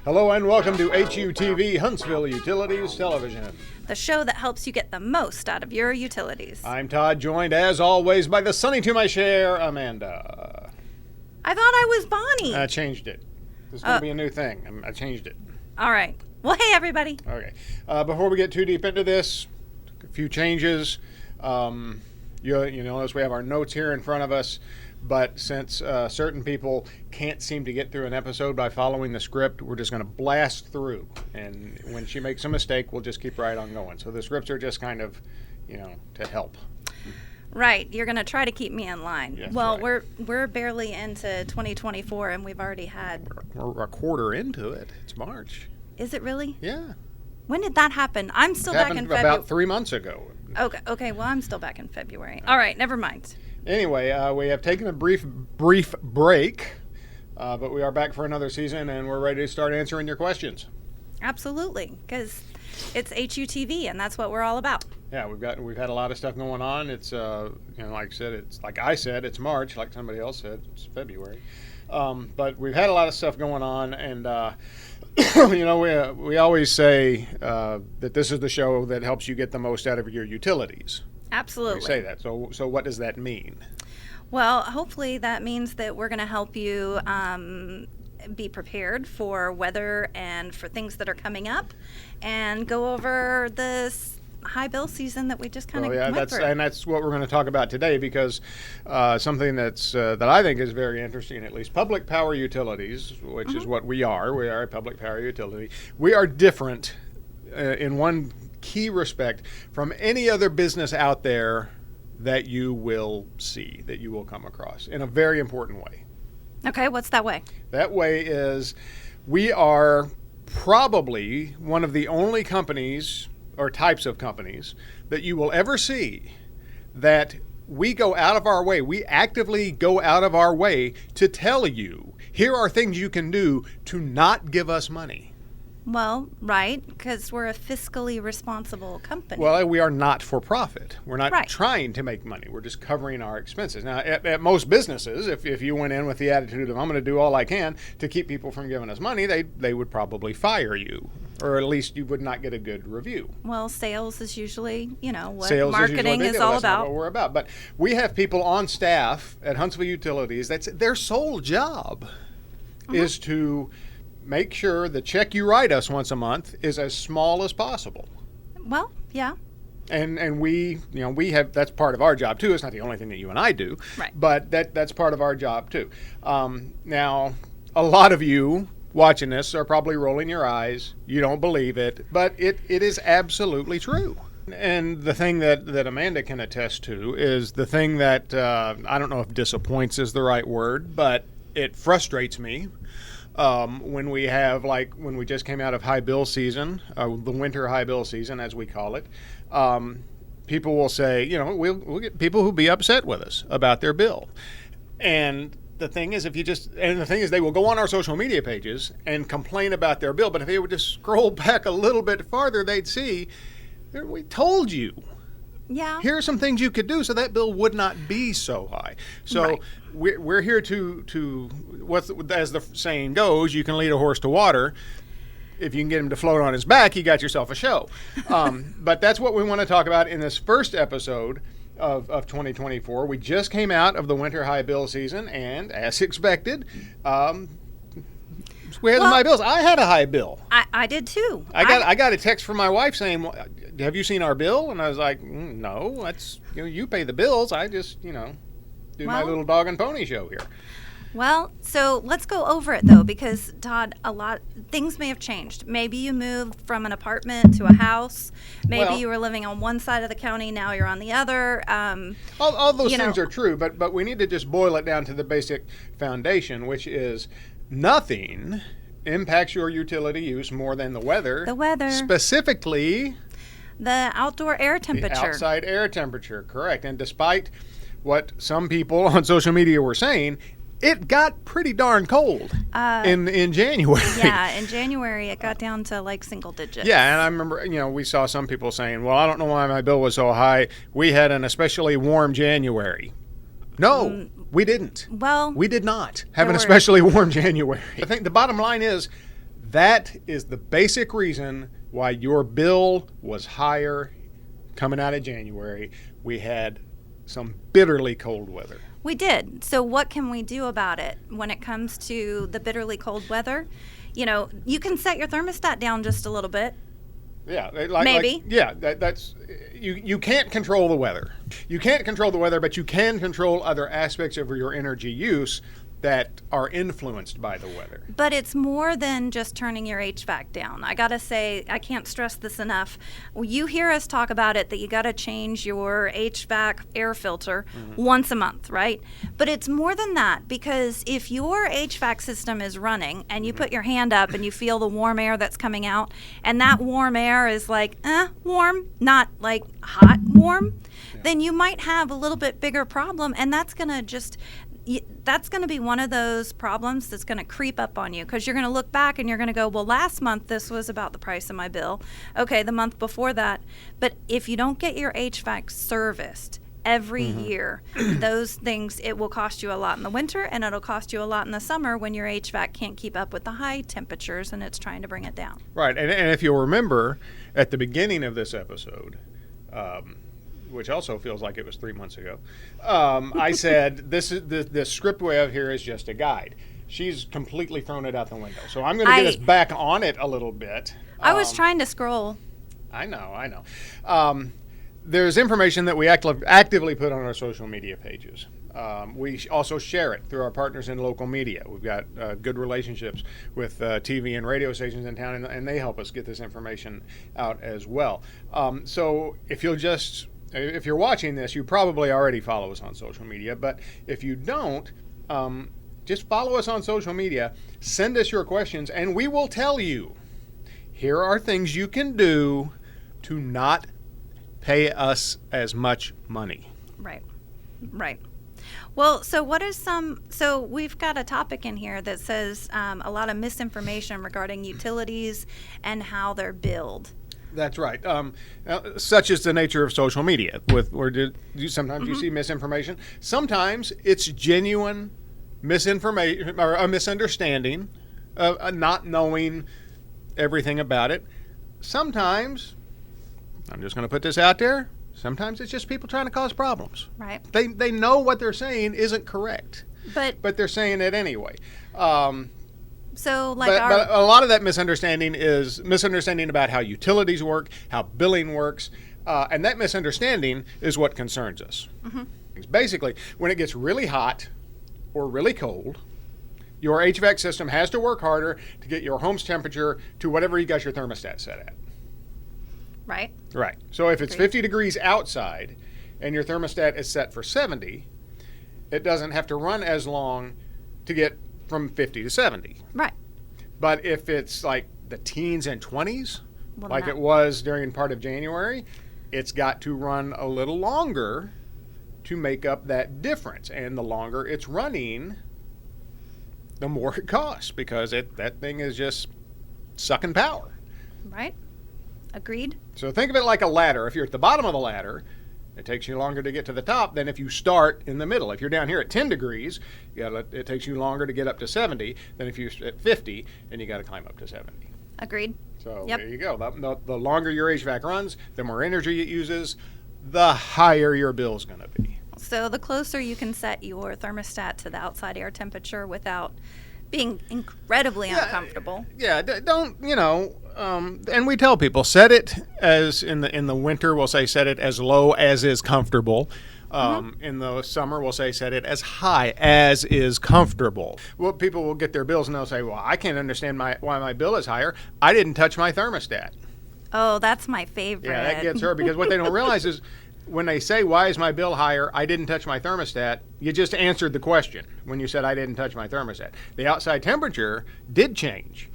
Hello and welcome to HUTV, Huntsville Utilities Television. The show that helps you get the most out of your utilities. I'm Todd, joined as always by the sunny to my share, Amanda. I thought I was Bonnie. I changed it. This is going to be a new thing. I changed it. All right. Well, hey, everybody. Okay. Before we get too deep into this, a few changes. You notice we have our notes here in front of us. But since certain people can't seem to get through an episode by following the script, we're just going to blast through. And when she makes a mistake, we'll just keep right on going. So the scripts are just kind of, to help. Right. You're going to try to keep me in line. Yes, well, right. we're barely into 2024, and we've already had... We're a quarter into it. It's March. Is it really? Yeah. When did that happen? I'm still back in February. About 3 months ago. Okay. Well, I'm still back in February. All right. Never mind. Anyway, we have taken a brief break, but we are back for another season, and we're ready to start answering your questions. Absolutely, because it's HUTV, and that's what we're all about. Yeah, we've had a lot of stuff going on. It's like I said, it's March. Like somebody else said, it's February. But we've had a lot of stuff going on, and we always say that this is the show that helps you get the most out of your utilities. Absolutely. We say that. So what does that mean? Well, hopefully that means that we're going to help you be prepared for weather and for things that are coming up, and go over this high bill season that we just kind of went through. And that's what we're going to talk about today, because something that's that I think is very interesting, at least public power utilities, which is what we are. We are a public power utility. We are different in one key respect from any other business out there that you will see, that you will come across, in a very important way. Okay, what's that way? That way is we are probably one of the only companies or types of companies that you will ever see that we go out of our way, we actively go out of our way to tell you, here are things you can do to not give us money. Well, right, because we're a fiscally responsible company. Well, we are not for profit. We're not Right. trying to make money. We're just covering our expenses. Now, at most businesses, if you went in with the attitude of, I'm going to do all I can to keep people from giving us money, they would probably fire you, or at least you would not get a good review. Well, sales is usually, what Sales marketing is all That's not about. what we're about. But we have people on staff at Huntsville Utilities, that's their sole job is to make sure the check you write us once a month is as small as possible. Well, yeah. And we have, that's part of our job too. It's not the only thing that you and I do, Right. But that's part of our job too. Now, a lot of you watching this are probably rolling your eyes. You don't believe it, but it is absolutely true. And the thing that Amanda can attest to is the thing that, I don't know if disappoints is the right word, but it frustrates me. When we have, like when we just came out of high bill season, the winter high bill season as we call it, people will say, we'll get people who be upset with us about their bill. And the thing is, they will go on our social media pages and complain about their bill, but if they would just scroll back a little bit farther, they'd see, we told you. Yeah. Here are some things you could do so that bill would not be so high. So Right. we're here to as the saying goes, you can lead a horse to water. If you can get him to float on his back, you got yourself a show. But that's what we want to talk about in this first episode of 2024. We just came out of the winter high bill season, and as expected, we had high bills. I had a high bill. I did too. I got a text from my wife saying, have you seen our bill? And I was like, no, that's, you pay the bills. I just, do my little dog and pony show here. Well, so let's go over it though, because Todd, things may have changed. Maybe you moved from an apartment to a house. Maybe you were living on one side of the county, now you're on the other. All those things are true, but we need to just boil it down to the basic foundation, which is nothing impacts your utility use more than the weather. The weather. Specifically, the outdoor air temperature. The outside air temperature, correct. And despite what some people on social media were saying, it got pretty darn cold in January. Yeah, in January it got down to like single digits. Yeah, and I remember, we saw some people saying, well, I don't know why my bill was so high. We had an especially warm January. No, we didn't. Well, we did not have an especially warm January. I think the bottom line is That is the basic reason why your bill was higher coming out of January. We had some bitterly cold weather. We did. So what can we do about it when it comes to the bitterly cold weather? You know, you can set your thermostat down just a little bit. Yeah, Maybe. That's you can't control the weather. You can't control the weather, but you can control other aspects of your energy use that are influenced by the weather. But it's more than just turning your HVAC down. I gotta say, I can't stress this enough. You hear us talk about it, that you gotta change your HVAC air filter once a month, right? But it's more than that, because if your HVAC system is running and you put your hand up and you feel the warm air that's coming out, and that warm air is like, warm, not like hot warm, then you might have a little bit bigger problem, and that's gonna be one of those problems that's going to creep up on you, because you're going to look back and you're going to go, well, last month this was about the price of my bill. Okay, the month before that. But if you don't get your HVAC serviced every year, those things, it will cost you a lot in the winter, and it'll cost you a lot in the summer when your HVAC can't keep up with the high temperatures and it's trying to bring it down. Right, and if you'll remember, at the beginning of this episode, which also feels like it was 3 months ago, I said this script we have here is just a guide. She's completely thrown it out the window. So I'm going to get us back on it a little bit. I was trying to scroll. I know. There's information that we actively put on our social media pages. We also share it through our partners in local media. We've got good relationships with TV and radio stations in town, and they help us get this information out as well. So if you're watching this, you probably already follow us on social media. But if you don't, just follow us on social media. Send us your questions, and we will tell you, here are things you can do to not pay us as much money. Right. Well, so we've got a topic in here that says a lot of misinformation regarding utilities and how they're billed. That's right. Such is the nature of social media. Sometimes you see misinformation. Sometimes it's genuine misinformation or a misunderstanding, not knowing everything about it. Sometimes, I'm just going to put this out there, sometimes it's just people trying to cause problems. Right. They know what they're saying isn't correct, but they're saying it anyway. But a lot of that misunderstanding is misunderstanding about how utilities work, how billing works, and that misunderstanding is what concerns us. Basically, when it gets really hot or really cold, your HVAC system has to work harder to get your home's temperature to whatever you got your thermostat set at. Right. So if it's 50 degrees outside and your thermostat is set for 70, it doesn't have to run as long to get from 50 to 70. Right. But if it's like the teens and 20s, like it was during part of January, it's got to run a little longer to make up that difference. And the longer it's running, the more it costs, because that thing is just sucking power. Right. Agreed. So think of it like a ladder. If you're at the bottom of the ladder, it takes you longer to get to the top than if you start in the middle. If you're down here at 10 degrees, it takes you longer to get up to 70 than if you're at 50 and you got to climb up to 70. Agreed. So There you go. The longer your HVAC runs, the more energy it uses, the higher your bill's going to be. So the closer you can set your thermostat to the outside air temperature without being incredibly uncomfortable. Yeah, don't, and we tell people, set it as in the winter, we'll say set it as low as is comfortable. In the summer, we'll say set it as high as is comfortable. Well, people will get their bills and they'll say, well, I can't understand why my bill is higher. I didn't touch my thermostat. Oh, that's my favorite. Yeah, that gets her, because what they don't realize is when they say, why is my bill higher? I didn't touch my thermostat. You just answered the question when you said I didn't touch my thermostat. The outside temperature did change.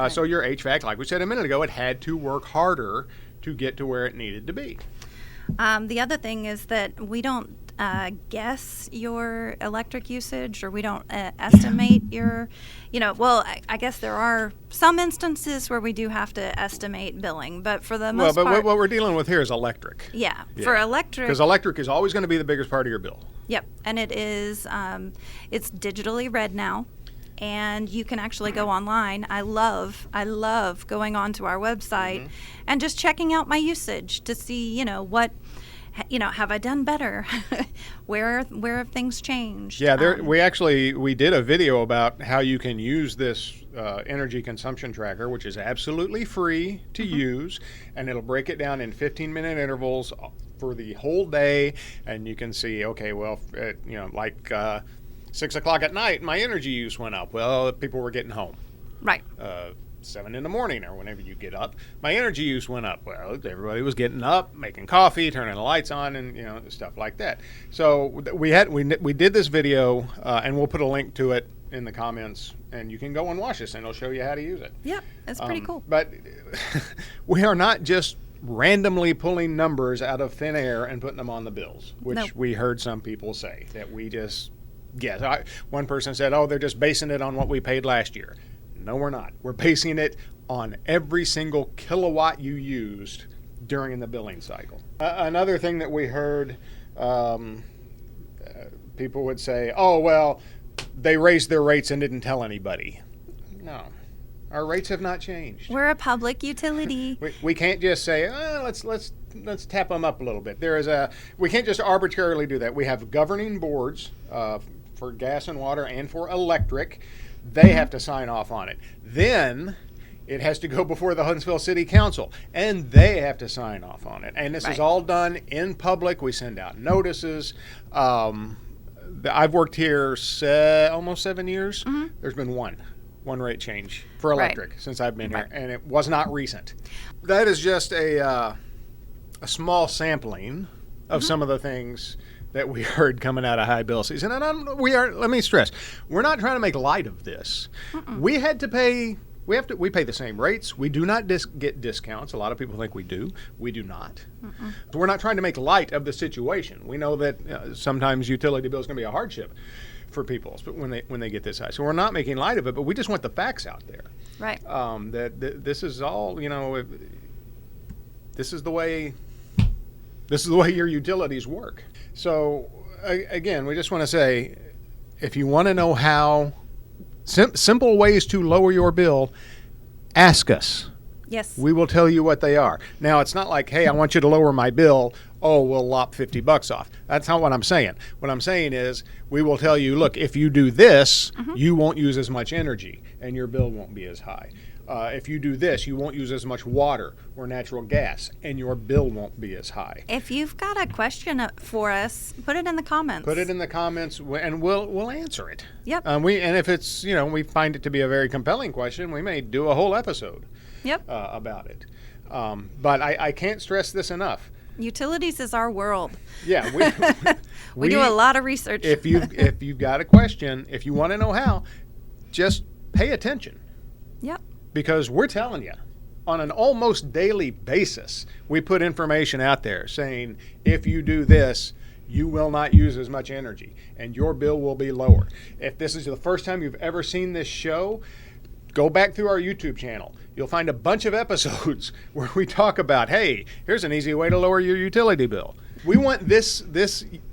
So your HVAC, like we said a minute ago, it had to work harder to get to where it needed to be. The other thing is that we don't guess your electric usage, or we don't estimate your, I guess there are some instances where we do have to estimate billing, but for the most part. What we're dealing with here is electric. Yeah. For electric. Because electric is always going to be the biggest part of your bill. Yep, and it is, it's digitally read now. and you can actually go online. I love going onto our website and just checking out my usage to see, what, have I done better? Where have things changed? Yeah, we did a video about how you can use this energy consumption tracker, which is absolutely free to use, and it'll break it down in 15-minute intervals for the whole day, and you can see, okay, well, 6 o'clock at night, my energy use went up. Well, people were getting home. Right. 7 in the morning or whenever you get up, my energy use went up. Well, everybody was getting up, making coffee, turning the lights on, and stuff like that. So we did this video, and we'll put a link to it in the comments, and you can go and watch this, and it'll show you how to use it. Yep, it's pretty cool. But we are not just randomly pulling numbers out of thin air and putting them on the bills, which we heard some people say that we just guess. One person said, "Oh, they're just basing it on what we paid last year." No, we're not. We're basing it on every single kilowatt you used during the billing cycle. Another thing that we heard, people would say, "Oh, well, they raised their rates and didn't tell anybody." No, our rates have not changed. We're a public utility. We can't just say, let's tap them up a little bit. We can't just arbitrarily do that. We have governing boards for gas and water and for electric. They have to sign off on it. Then it has to go before the Huntsville City Council, and they have to sign off on it. And this is all done in public. We send out notices. I've worked here almost 7 years. There's been one rate change for electric since I've been here, and it was not recent. That is just a small sampling of some of the things that we heard coming out of high bill season. And let me stress, we're not trying to make light of this. We had to pay, we pay the same rates. We do not get discounts. A lot of people think we do. We do not. So we're not trying to make light of the situation. We know that sometimes utility bills can be a hardship for people when they get this high. So we're not making light of it, but we just want the facts out there. Right. That this is all, this is the way your utilities work. So again, we just want to say, if you want to know how simple ways to lower your bill, ask us. Yes. We will tell you what they are. Now, it's not like, hey, I want you to lower my bill. Oh, we'll lop $50 off. That's not what I'm saying. What I'm saying is we will tell you, look, if you do this, you won't use as much energy and your bill won't be as high. If you do this, you won't use as much water or natural gas, and your bill won't be as high. If you've got a question for us, put it in the comments. Put it in the comments, and we'll answer it. Yep. And if it's we find it to be a very compelling question, we may do a whole episode. Yep. About it. But I can't stress this enough. Utilities is our world. Yeah, we do a lot of research. If you've got a question, if you want to know how, just pay attention. Yep. Because we're telling you, on an almost daily basis, we put information out there saying, if you do this, you will not use as much energy and your bill will be lower. If this is the first time you've ever seen this show, go back through our YouTube channel. You'll find a bunch of episodes where we talk about, hey, here's an easy way to lower your utility bill. We want this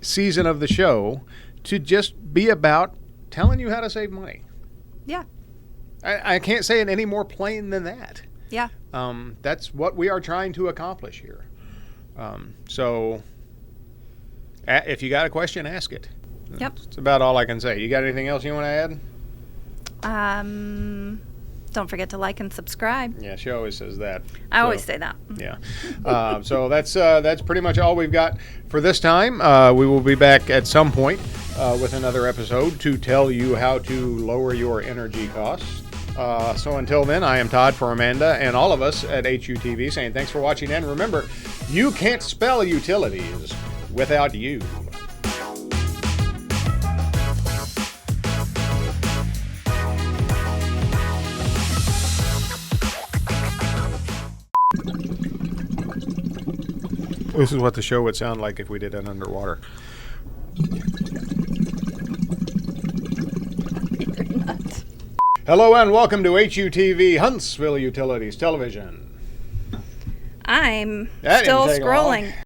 season of the show to just be about telling you how to save money. Yeah. I can't say it any more plain than that. Yeah. That's what we are trying to accomplish here. So if you got a question, ask it. Yep. That's about all I can say. You got anything else you want to add? Don't forget to like and subscribe. Yeah, she always says that. I always say that. Yeah. So that's pretty much all we've got for this time. We will be back at some point with another episode to tell you how to lower your energy costs. So until then, I am Todd for Amanda and all of us at HUTV saying thanks for watching. And remember, you can't spell utilities without you. This is what the show would sound like if we did it underwater. Hello and welcome to HUTV Huntsville Utilities Television. I'm That still didn't take long. scrolling.